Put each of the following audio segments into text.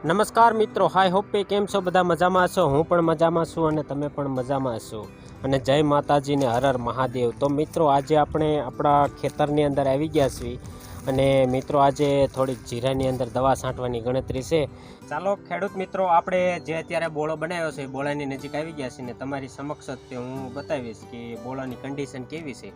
નમસ્કાર મિત્રો, હાય હોપે કેમ છો? બધા મજામાં છો? હું પણ મજામાં છું અને તમે પણ મજામાં છો. અને જય માતાજીને હર હર મહાદેવ. તો મિત્રો આજે આપણે આપણા ખેતરની અંદર આવી ગયા છીએ અને મિત્રો આજે થોડીક જીરાની અંદર દવા છાંટવાની ગણતરી છે. ચાલો ખેડૂત મિત્રો, આપણે જે અત્યારે બોળો બનાવ્યો છે બોળાની નજીક આવી ગયા છીએ ને તમારી સમક્ષ તે હું બતાવીશ કે બોળાની કન્ડિશન કેવી છે.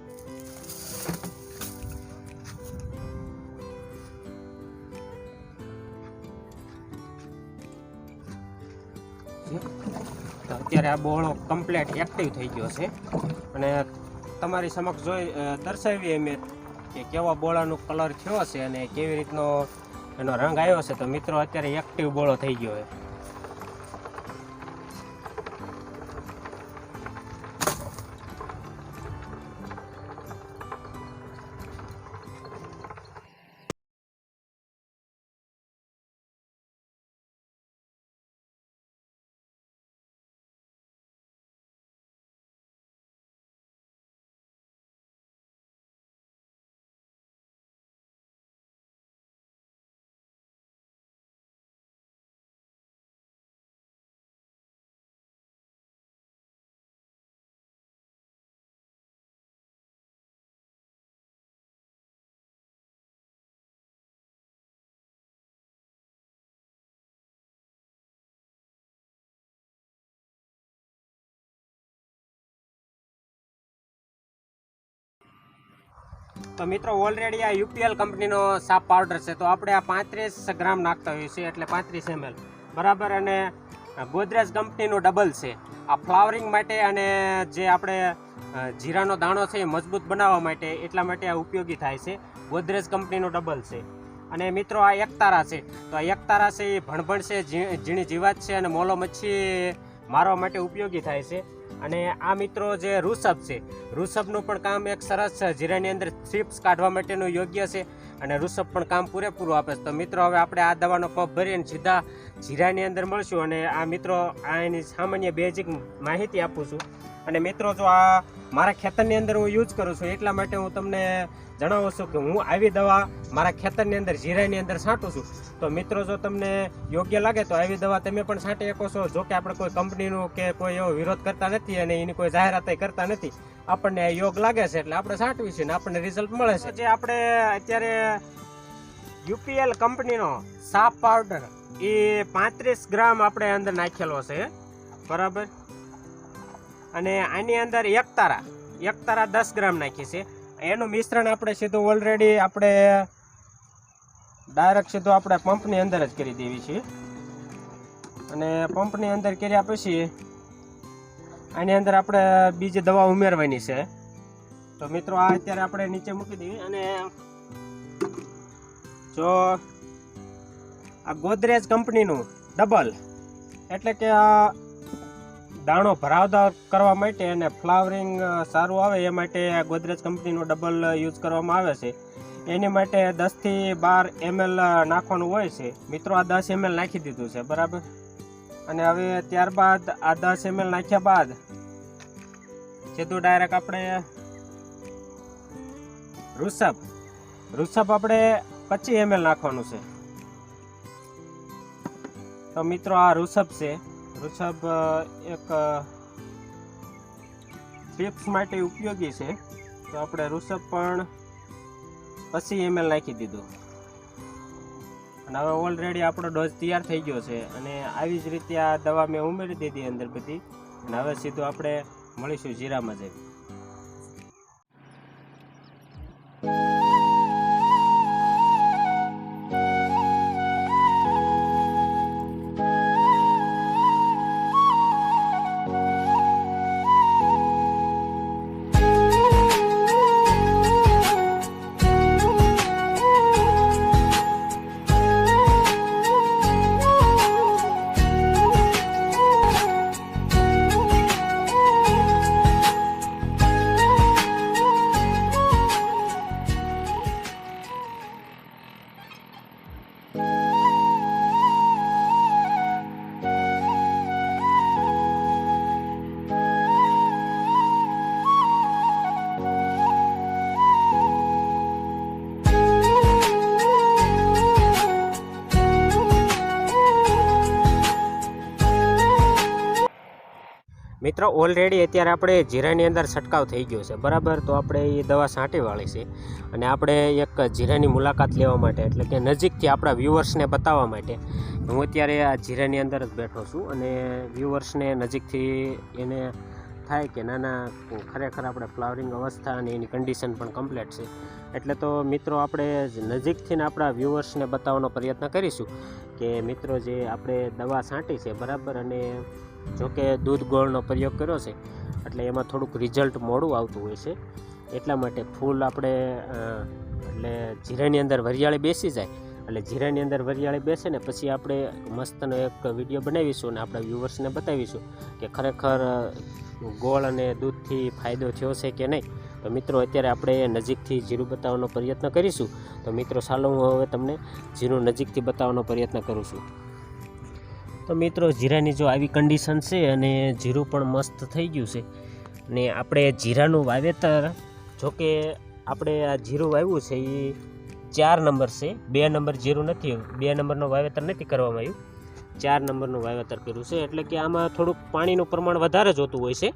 અત્યારે આ બોળો કમ્પ્લીટ એક્ટિવ થઈ ગયો છે અને તમારી સમક્ષ જોઈ દર્શાવીએ મેં કે કેવા બોળાનો કલર થયો છે અને કેવી રીતનો એનો રંગ આવ્યો છે. તો મિત્રો અત્યારે એક્ટિવ બોળો થઈ ગયો છે. તો મિત્રો ઓલરેડી આ યુપીએલ કંપનીનો સાપ પાવડર છે. તો આપણે આ 35 ગ્રામ નાખતા હોઈએ છીએ, એટલે 35 ml બરાબર. અને ગોદરેજ કંપનીનું ડબલ છે આ ફ્લાવરિંગ માટે અને જે આપણે જીરાનો દાણો છે એ મજબૂત બનાવવા માટે, એટલા માટે આ ઉપયોગી થાય છે. ગોદરેજ કંપનીનું ડબલ છે. અને મિત્રો આ એકતારા છે. તો આ એકતારા છે એ ભણભણ છે, ઝીણી જીવાત છે અને મોલો મચ્છી મારવા માટે ઉપયોગી થાય છે. અને આ મિત્રો જે રૂસબ છે, રૂસબનું પણ કામ એક સરસ જીરાની અંદર થ્રીપ્સ કાઢવા માટેનું યોગ્ય છે અને રૂસબ પણ કામ પૂરેપૂરું આપે છે. તો મિત્રો હવે આપણે આ દવાનો કપ ભરીને સીધા જીરાની અંદર મળશું અને આ મિત્રો આ એની સામાન્ય બેઝિક માહિતી આપું છું. અને મિત્રો જો આ મારા ખેતરની અંદર હું યુઝ કરું છું એટલા માટે હું તમને જણાવું છું કે હું આવી દવા મારા ખેતરની અંદર જીરાની અંદર છાંટું છું. તો મિત્રો જો તમને યોગ્ય લાગે તો આવી દવા તમે પણ છાંટી શકો છો. જો કે આપણે કોઈ કંપનીનું કે કોઈ એવો વિરોધ કરતા નથી અને એની કોઈ જાહેરાત કરતા નથી. આપણને યોગ લાગે છે એટલે આપણે છાંટવી છે ને આપણને રિઝલ્ટ મળે છે. જે આપણે અત્યારે યુપીએલ કંપનીનો સાપ પાવડર એ 35 ગ્રામ આપણે અંદર નાખેલો છે બરાબર. અને આની અંદર એકતારા 10 ગ્રામ નાખી છે. એનું મિશ્રણ આપણે સીધું ઓલરેડી આપણે ડાયરેક્ટ સીધું આપણે પંપની અંદર જ કરી દેવી છે. અને પંપની અંદર કર્યા પછી આની અંદર આપણે બીજી દવા ઉમેરવાની છે. તો મિત્રો આ અત્યારે આપણે નીચે મૂકી દઈએ. અને જો આ ગોદરેજ કંપનીનું ડબલ એટલે કે આ દાણો ભરાવદાર કરવા માટે અને ફ્લાવરિંગ સારું આવે એ માટે ગોદરેજ કંપનીનો ડબલ યુઝ કરવામાં આવે છે. એની માટે 10 થી 12 ml નાખવાનું હોય છે. મિત્રો આ 10 ml નાખી દીધું છે બરાબર. અને હવે ત્યારબાદ આ 10 ml નાખ્યા બાદ સીધું ડાયરેક્ટ આપણે રૂસબ આપણે 25 ml નાખવાનું છે. તો મિત્રો આ રૂસબ છે. રૂસબ એક થ્રીપ્સ માટે ઉપયોગી છે. તો આપણે રૂસબ પણ 25 ml નાખી દીધું. અને હવે ઓલરેડી આપણો ડોઝ તૈયાર થઈ ગયો છે. અને આવી જ રીતે આ દવા મેં ઉમેરી દીધી અંદર બધી. અને હવે સીધું આપણે મળીશું જીરામાં જઈ. મિત્રો ઓલરેડી અત્યારે આપણે જીરાની અંદર છંટકાવ થઈ ગયો છે, બરાબર. તો આપણે એ દવા છાંટીવાળી છે અને આપણે એક જીરાની મુલાકાત લેવા માટે, એટલે કે નજીકથી આપણા વ્યૂવર્સને બતાવવા માટે હું અત્યારે આ જીરાની અંદર જ બેઠો છું અને વ્યૂવર્સને નજીકથી એને થાય કે નાના ખરેખર આપણે ફ્લાવરિંગ અવસ્થા અને એની કન્ડિશન પણ કમ્પ્લીટ છે. એટલે તો મિત્રો આપણે નજીકથી આપણા વ્યૂવર્સને બતાવવાનો પ્રયત્ન કરીશું કે મિત્રો જે આપણે દવા છાંટી છે, બરાબર. અને જોકે દૂધ ગોળનો પ્રયોગ કર્યો છે એટલે એમાં થોડુંક રિઝલ્ટ મોડું આવતું હોય છે. એટલા માટે ફૂલ આપણે એટલે જીરાની અંદર વરિયાળી બેસી જાય, એટલે જીરાની અંદર વરિયાળી બેસે ને પછી આપણે મસ્તનો એક વિડીયો બનાવીશું અને આપણા વ્યૂવર્સને બતાવીશું કે ખરેખર ગોળ અને દૂધથી ફાયદો થયો છે કે નહીં. તો મિત્રો અત્યારે આપણે નજીકથી જીરું બતાવવાનો પ્રયત્ન કરીશું. તો મિત્રો ચાલો હું હવે તમને જીરું નજીકથી બતાવવાનો પ્રયત્ન કરું છું. તો મિત્રો જીરાની જો આવી કન્ડિશન છે અને જીરું પણ મસ્ત થઈ ગયું છે. અને આપણે જીરાનું વાવેતર, જોકે આપણે આ જીરું વાવ્યું છે એ 4 નંબર છે, 2 નંબર જીરું નથી, 2 નંબરનું વાવેતર નથી કરવામાં આવ્યું, 4 નંબરનું વાવેતર કર્યું છે. એટલે કે આમાં થોડુંક પાણીનું પ્રમાણ વધારે જોતું હોય છે.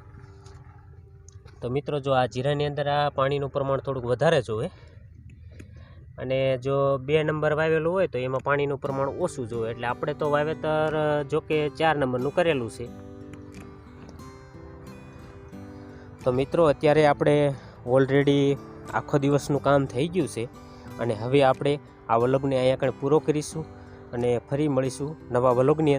તો મિત્રો જો આ જીરાની અંદર આ પાણીનું પ્રમાણ થોડુંક વધારે જોવે, અને જો 2 નંબર વાવેલું હોય તો એમાં પાણીનું પ્રમાણ ઓછું જોવે. એટલે આપણે તો વાવેતર જોકે 4 નંબરનું કરેલું છે. તો મિત્રો અત્યારે આપણે ઓલરેડી આખો દિવસનું કામ થઈ ગયું છે અને હવે આપણે આ વ્લોગને અહીંયા આગળ પૂરો કરીશું અને ફરી મળીશું નવા વ્લોગની અંદર.